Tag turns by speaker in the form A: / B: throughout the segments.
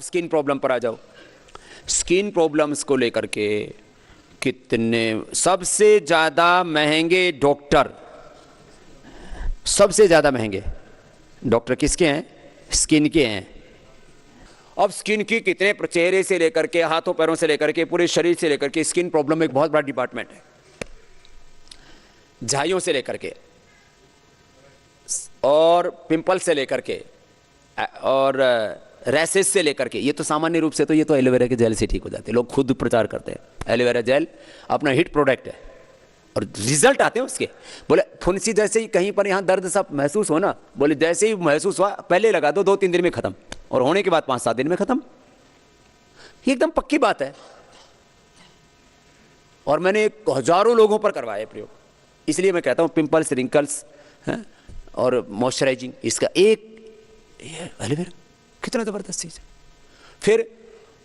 A: Skin problem पर आ जाओ। Skin problems को लेकर के कितने सबसे ज़्यादा महंगे डॉक्टर, सबसे ज़्यादा महंगे डॉक्टर किसके हैं? स्किन के हैं। अब स्किन की कितने चेहरे से लेकर के हाथों पैरों से लेकर के पूरे शरीर से लेकर के स्किन प्रॉब्लम एक बहुत बड़ा डिपार्टमेंट है। झाइयों से लेकर के और पिंपल से लेकर के और रैसेस से लेकर के, ये तो सामान्य रूप से तो ये तो एलोवेरा के जेल से ठीक हो जाते हैं। लोग खुद प्रचार करते हैं एलोवेरा जेल अपना हिट प्रोडक्ट है और रिजल्ट आते हैं उसके। बोले फुंसी जैसे ही कहीं पर यहाँ दर्द सब महसूस हो ना, बोले जैसे ही महसूस हुआ पहले लगा दो, 2-3 दिन में खत्म, और होने के बाद 5-7 दिन में खत्म। ये एकदम पक्की बात है और मैंने हजारों लोगों पर करवाया प्रयोग। इसलिए मैं कहता हूँ पिंपल्स, रिंकल्स और मॉइस्चराइजिंग, इसका एक एलोवेरा कितना जबरदस्त चीज है। फिर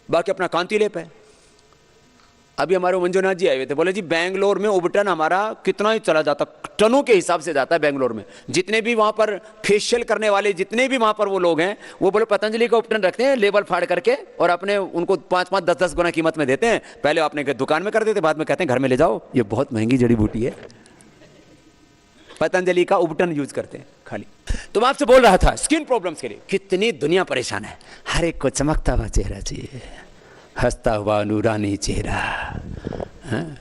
A: बाकी अपना कांति लेप है। अभी हमारे मंजुनाथ जी आए हुए थे, बोले जी बेंगलोर में उबटन हमारा कितना ही चला जाता, टनों के हिसाब से जाता है बेंगलोर में। जितने भी वहां पर फेशियल करने वाले जितने भी वहां पर वो लोग हैं, वो बोले पतंजलि का उपटन रखते हैं लेबल फाड़ करके और अपने उनको 5-5, 10-10 गुना कीमत में देते हैं। पहले अपने दुकान में कर देते, बाद में कहते हैं घर में ले जाओ, ये बहुत महंगी जड़ी बूटी है। पतंजलि का उपटन यूज करते हैं खाली। तो मैं आपसे बोल रहा था स्किन प्रॉब्लम्स के लिए कितनी दुनिया परेशान है। हर एक को चमकता हुआ चेहरा चाहिए, हंसता हुआ नूरानी चेहरा।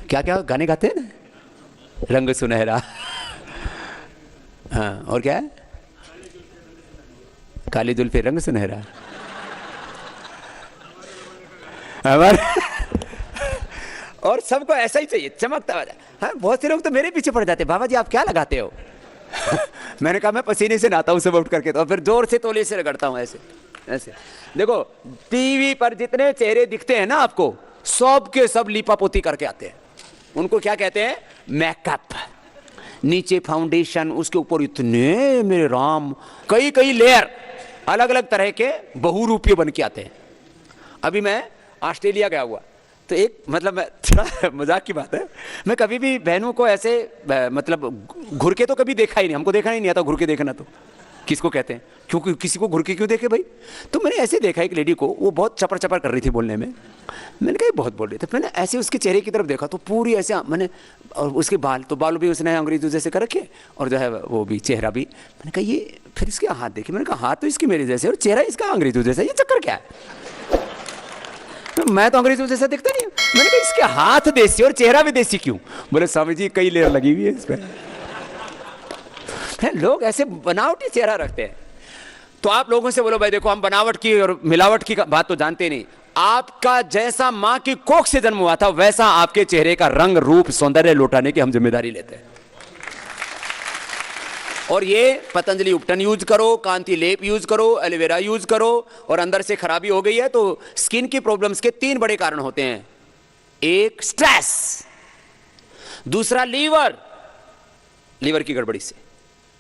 A: क्या क्या गाने गाते हैं ना, रंग सुनहरा। हाँ, और क्या है? काली जुल्फे रंग सुनहरा। और सबको ऐसा ही चाहिए, चमकता हुआ। हाँ, बहुत से लोग तो मेरे पीछे पड़ जाते, बाबा जी आप क्या लगाते हो? मैंने कहा मैं पसीने से नहाता हूँ सुबह उठ करके, तो फिर जोर से तौलिए से रगड़ता हूँ ऐसे ऐसे। देखो टीवी पर जितने चेहरे दिखते हैं ना आपको, सब के सब लीपापोती करके आते हैं। उनको क्या कहते हैं? मेकअप। नीचे फाउंडेशन, उसके ऊपर इतने मेरे राम कई कई लेयर, अलग अलग तरह के बहुरूपीय बन के आते हैं। अभी मैं ऑस्ट्रेलिया गया हुआ, तो एक मतलब थोड़ा मजाक की बात है, मैं कभी भी बहनों को ऐसे मतलब घुर के तो कभी देखा ही नहीं, हमको देखा ही नहीं आता घुर के देखना। तो किसको कहते हैं? क्योंकि किसी को घुर के क्यों देखे भाई? तो मैंने ऐसे देखा एक लेडी को, वो बहुत चपर चपर कर रही थी बोलने में। मैंने कहा बहुत बोल रही थी, मैंने ऐसे उसके चेहरे की तरफ देखा तो पूरी ऐसे मैंने, और उसके बाल तो बाल भी उसने अंग्रेजों जैसे कर रखे और जो है वो भी चेहरा भी। मैंने कहा ये, फिर इसके हाथ देखे, मैंने कहा हाथ तो इसकी मेरे जैसे और चेहरा इसका अंग्रेजों जैसा, ये चक्कर क्या है? मैं तो अंग्रेजों जैसा दिखता नहीं। मैंने कहा इसके हाथ देसी और चेहरा भी देसी क्यों? बोले स्वामी जी कई लेयर लगी हुई है इस पर। लोग ऐसे बनावटी चेहरा रखते हैं। तो आप लोगों से बोलो भाई देखो हम बनावट की और मिलावट की बात तो जानते नहीं। आपका जैसा मां की कोख से जन्म हुआ था वैसा आपके चेहरे का रंग रूप सौंदर्य लौटाने की हम जिम्मेदारी लेते हैं। और ये पतंजलि उपटन यूज करो, कांति लेप यूज करो, एलोवेरा यूज करो, और अंदर से खराबी हो गई है तो स्किन की प्रॉब्लम्स के 3 बड़े कारण होते हैं। एक स्ट्रेस, दूसरा लीवर की गड़बड़ी से,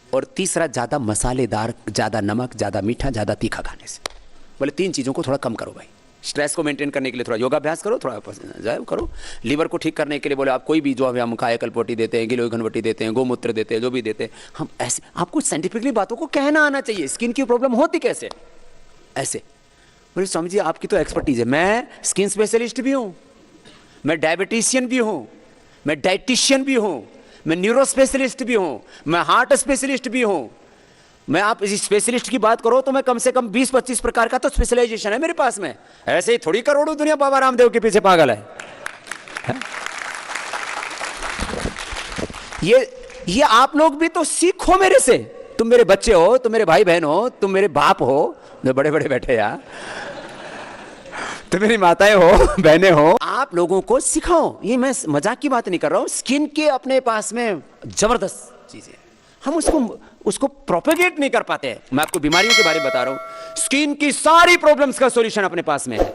A: और तीसरा ज्यादा मसालेदार, ज्यादा नमक, ज्यादा मीठा, ज्यादा तीखा खाने से। बोले 3 चीजों को थोड़ा कम करो भाई। स्ट्रेस को मेंटेन करने के लिए थोड़ा योगाभ्यास करो, थोड़ा जाए करो। लीवर को ठीक करने के लिए बोले आप कोई भी जो हम कायाकल्पोटी देते हैं, गिलोय घनवटी देते हैं, गोमूत्र देते हैं, जो भी देते हैं, हम ऐसे आपको साइंटिफिकली बातों को कहना आना चाहिए। स्किन की प्रॉब्लम होती कैसे ऐसे? बोले स्वामी जी आपकी तो एक्सपर्टीज है। मैं स्किन स्पेशलिस्ट भी हूँ, मैं डायबिटीशियन भी हूँ, मैं डाइटिशियन भी हूँ, मैं न्यूरो स्पेशलिस्ट भी हूँ, मैं हार्ट स्पेशलिस्ट भी हूँ। मैं आप इसी स्पेशलिस्ट की बात करो तो मैं कम से कम 20-25 प्रकार का तो स्पेशलाइजेशन है मेरे पास में। ऐसे ही थोड़ी करोड़ों दुनिया बाबा रामदेव के पीछे पागल है? ये आप लोग भी तो सीखो मेरे से। तुम मेरे बच्चे हो, तुम मेरे भाई बहन हो, तुम मेरे बाप हो जो बड़े बड़े बैठे यार, तुम मेरी माताएं हो, बहनें हो। आप लोगों को सिखाओ, ये मैं मजाक की बात नहीं कर रहा हूं। स्किन के अपने पास में जबरदस्त चीजें, हम उसको प्रोपेगेट नहीं कर पाते हैं। मैं आपको बीमारियों के बारे में बता रहा हूं। स्किन की सारी प्रॉब्लम्स का सॉल्यूशन अपने पास में है।